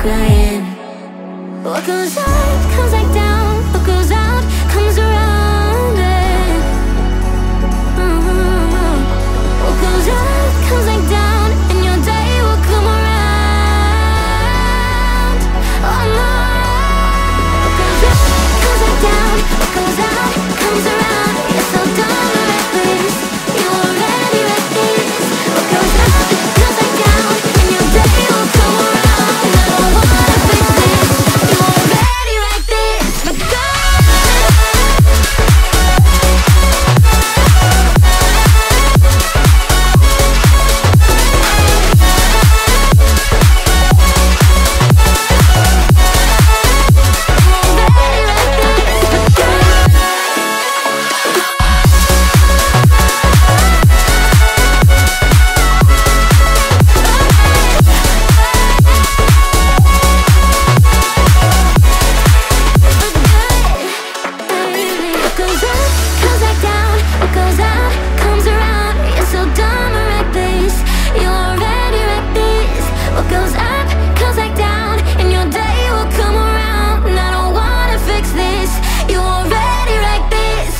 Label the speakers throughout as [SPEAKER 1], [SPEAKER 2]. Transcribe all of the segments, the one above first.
[SPEAKER 1] crying. What goes up comes back down, what goes out comes around, yeah. What goes up comes back down, and your day will come around. Oh no. What goes up comes back down, what goes out comes around. You're so dumb and reckless, you already reckless. What goes up comes back down, and your day will come around. I don't wanna fix this, you already like this.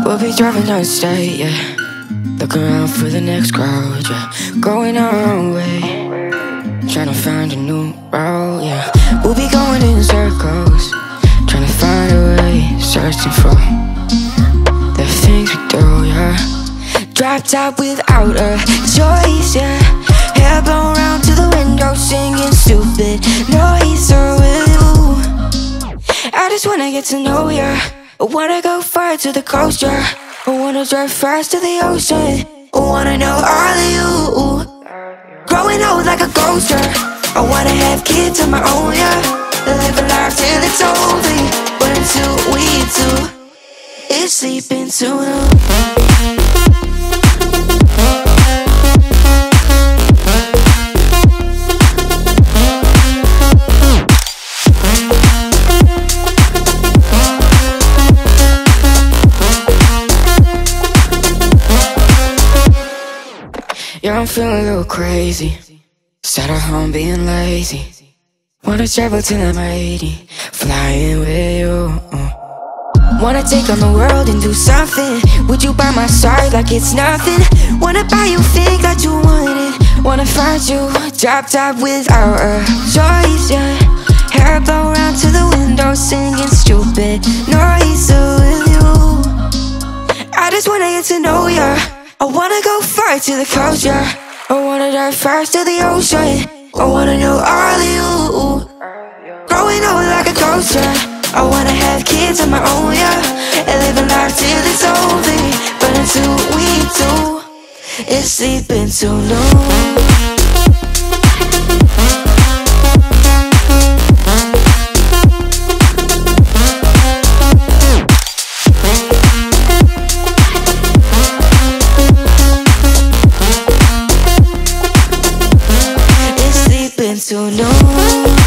[SPEAKER 1] But
[SPEAKER 2] we'll be driving down the state, yeah. Looking around for the next crowd, yeah. Going our own way, trying to find a new route, yeah. We'll be going in circles, trying to find a way, searching for the things we do, yeah. Drop top without a choice, yeah. Hair blown round to the window, singing get to know ya. I wanna go far to the coast, yeah. I wanna drive fast to the ocean. I wanna know all of you. Growing old like a ghost, yeah. I wanna have kids of my own, yeah. Live a life till it's over. But until we do, it's sleeping too long. Yeah, I'm feeling a little crazy. Sat at home being lazy. Wanna travel till I'm 80, flying with you. Wanna take on the world and do something. Would you by my side like it's nothing? Wanna buy you things that you wanted. Wanna find you drop top without a choice, yeah. Hair blow round to the window, singing stupid noise with you. I just wanna get to know ya. I wanna go far to the coast, yeah. I wanna dive fast to the ocean. I wanna know all of you. Growing old like a ghost, yeah. I wanna have kids of my own, yeah. And live a life till it's over. But until we do, it's sleeping too long. Too long.